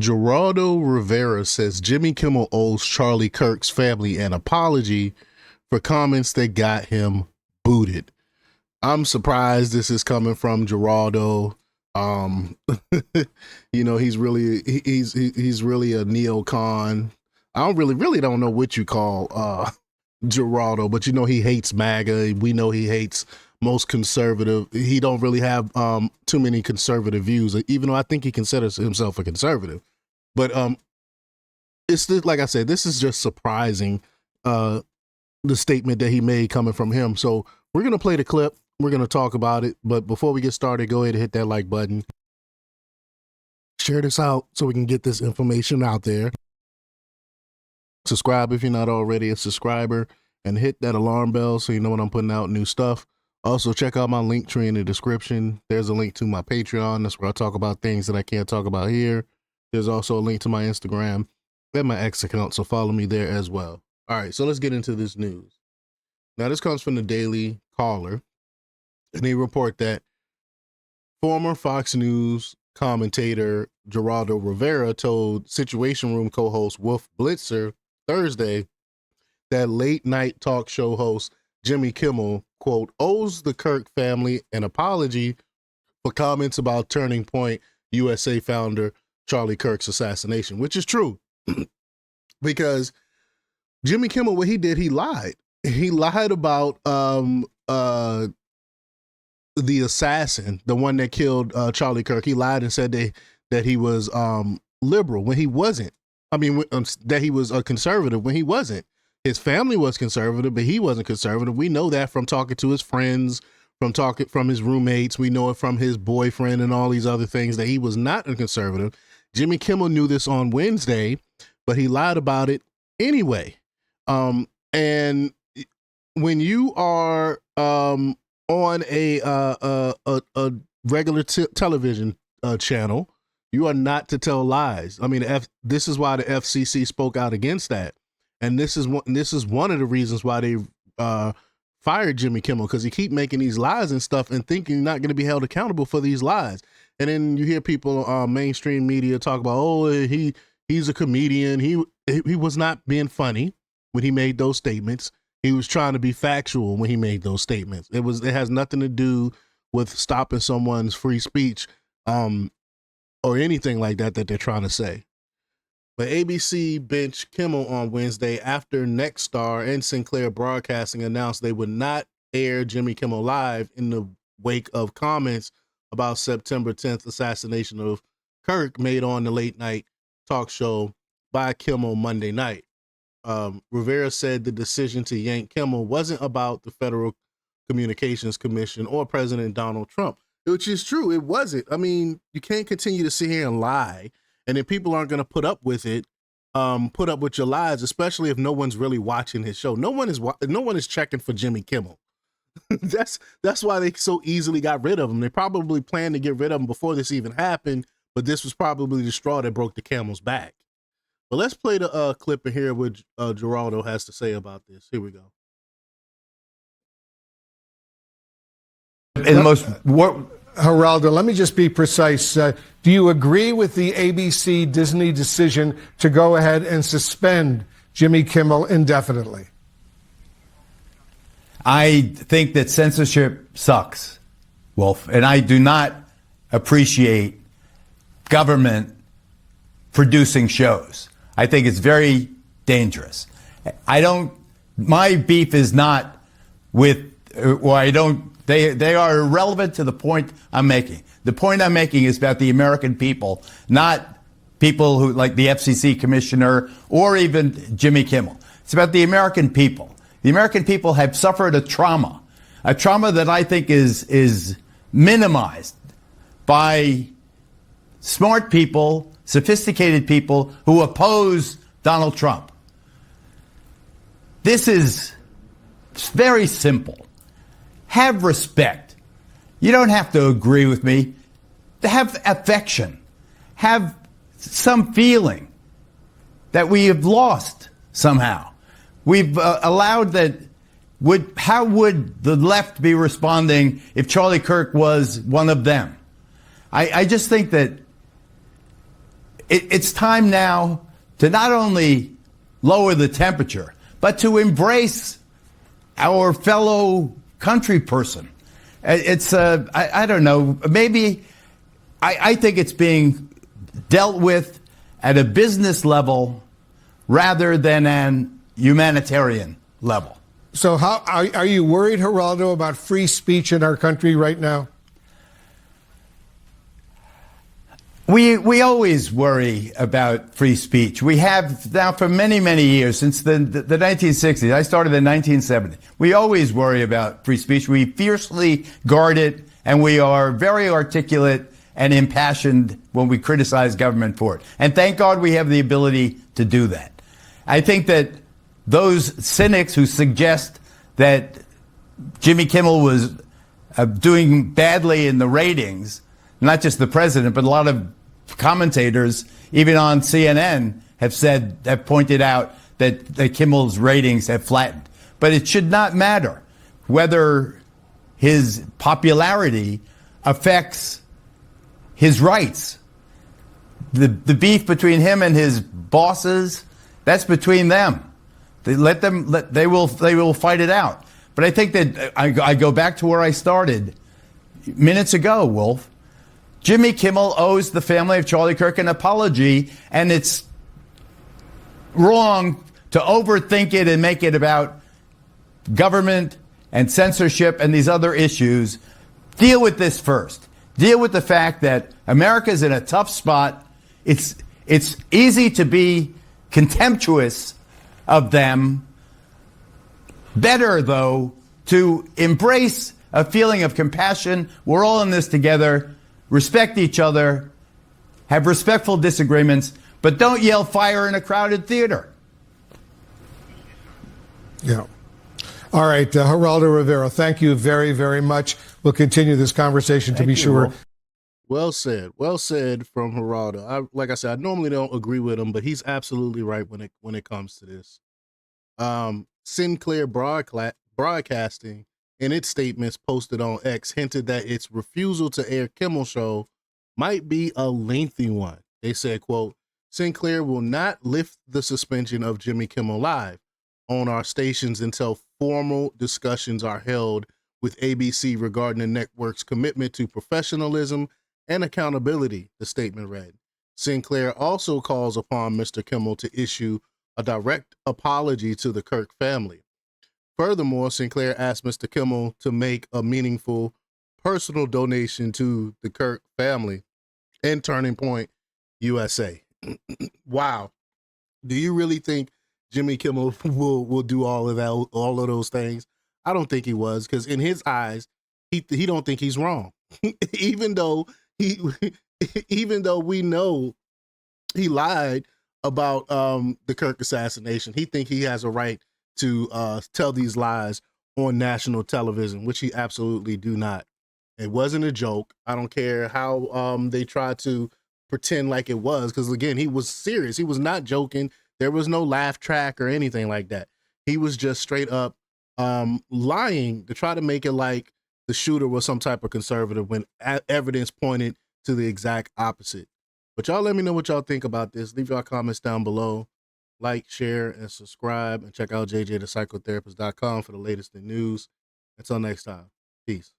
Geraldo Rivera says Jimmy Kimmel owes Charlie Kirk's family an apology for comments that got him booted. I'm surprised this is coming from Geraldo. He's really a neocon. I really don't know what you call Geraldo, but he hates MAGA. We know he hates most conservative. He don't really have too many conservative views, even though I think he considers himself a conservative. But it's just, like I said, this is just surprising, the statement that he made coming from him. So we're going to play the clip. We're going to talk about it. But before we get started, go ahead and hit that like button. Share this out so we can get this information out there. Subscribe if you're not already a subscriber, and hit that alarm bell so you know when I'm putting out new stuff. Also, check out my link tree in the description. There's a link to my Patreon. That's where I talk about things that I can't talk about here. There's also a link to my Instagram and my X account, so follow me there as well. All right, so let's get into this news. Now, this comes from the Daily Caller, and they report that former Fox News commentator Geraldo Rivera told Situation Room co-host Wolf Blitzer Thursday that late-night talk show host Jimmy Kimmel, quote, owes the Kirk family an apology for comments about Turning Point USA founder Charlie Kirk's assassination, which is true. Because Jimmy Kimmel, what he did, he lied. He lied about the assassin, the one that killed Charlie Kirk. He lied and said that he was liberal when he wasn't. I mean, that he was a conservative when he wasn't. His family was conservative, but he wasn't conservative. We know that from talking to his friends, from his roommates. We know it from his boyfriend and all these other things, that he was not a conservative. Jimmy Kimmel knew this on Wednesday, but he lied about it anyway. And when you are on a regular television channel, you are not to tell lies. I mean, this is why the FCC spoke out against that, and this is one of the reasons why they fired Jimmy Kimmel, because he keep making these lies and stuff and thinking he's not going to be held accountable for these lies. And then you hear people, mainstream media, talk about, oh, he's a comedian. He was not being funny when he made those statements. He was trying to be factual when he made those statements. It has nothing to do with stopping someone's free speech, or anything like that they're trying to say. But ABC benched Kimmel on Wednesday after Nexstar and Sinclair Broadcasting announced they would not air Jimmy Kimmel Live in the wake of comments about September 10th assassination of Kirk made on the late night talk show by Kimmel Monday night. Rivera said the decision to yank Kimmel wasn't about the Federal Communications Commission or President Donald Trump, which is true. It wasn't. I mean, you can't continue to sit here and lie, and then people aren't going to put up with it, put up with your lies, especially if no one's really watching his show. No one is checking for Jimmy Kimmel. That's why they so easily got rid of him. They probably planned to get rid of him before this even happened, but this was probably the straw that broke the camel's back. But let's play the clip and hear what Geraldo has to say about this. Here we go. Geraldo, let me just be precise. Do you agree with the ABC Disney decision to go ahead and suspend Jimmy Kimmel indefinitely? I think that censorship sucks, Wolf, and I do not appreciate government producing shows. I think it's very dangerous. My beef is not with, they are irrelevant to the point I'm making. The point I'm making is about the American people, not people who like the FCC commissioner or even Jimmy Kimmel. It's about the American people. The American people have suffered a trauma that I think is minimized by smart people, sophisticated people who oppose Donald Trump. This is very simple. Have respect. You don't have to agree with me. Have affection. Have some feeling that we have lost somehow. We've allowed that. How would the left be responding if Charlie Kirk was one of them? I just think that it's time now to not only lower the temperature, but to embrace our fellow country person. It's, I don't know, maybe I think it's being dealt with at a business level rather than an humanitarian level. So how are you worried, Geraldo, about free speech in our country right now? We always worry about free speech. We have now for many, many years, since the 1960s. I started in 1970. We always worry about free speech. We fiercely guard it, and we are very articulate and impassioned when we criticize government for it. And thank God we have the ability to do that. I think that those cynics who suggest that Jimmy Kimmel was doing badly in the ratings, not just the president, but a lot of commentators, even on CNN, have pointed out that Kimmel's ratings have flattened. But it should not matter whether his popularity affects his rights. The beef between him and his bosses, that's between them. They will fight it out. But I think that I go back to where I started minutes ago, Wolf. Jimmy Kimmel owes the family of Charlie Kirk an apology, and it's wrong to overthink it and make it about government and censorship and these other issues. Deal with this first. Deal with the fact that America's in a tough spot. It's easy to be contemptuous of them. Better, though, to embrace a feeling of compassion. We're all in this together. Respect each other. Have respectful disagreements. But don't yell fire in a crowded theater. Yeah. All right, Geraldo Rivera, thank you very, very much. We'll continue this conversation to be sure. Well said. Well said from Geraldo. Like I said, I normally don't agree with him, but he's absolutely right when it comes to this. Sinclair Broadcasting, in its statements posted on X, hinted that its refusal to air Kimmel show might be a lengthy one. They said, quote, Sinclair will not lift the suspension of Jimmy Kimmel Live on our stations until formal discussions are held with ABC regarding the network's commitment to professionalism and accountability, the statement read. Sinclair also calls upon Mr. Kimmel to issue a direct apology to the Kirk family. Furthermore, Sinclair asked Mr. Kimmel to make a meaningful personal donation to the Kirk family and Turning Point USA. Wow. Do you really think Jimmy Kimmel will do all of that, all of those things? I don't think he was, because in his eyes, he don't think he's wrong. even though we know he lied about the Kirk assassination, he think he has a right to tell these lies on national television, which he absolutely do not. It wasn't a joke. I don't care how they try to pretend like it was, because again, he was serious. He was not joking. There was no laugh track or anything like that. He was just straight up lying to try to make it like the shooter was some type of conservative when evidence pointed to the exact opposite. But y'all let me know what y'all think about this. Leave y'all comments down below. Like, share, and subscribe. And check out jjthepsychotherapist.com for the latest in news. Until next time. Peace.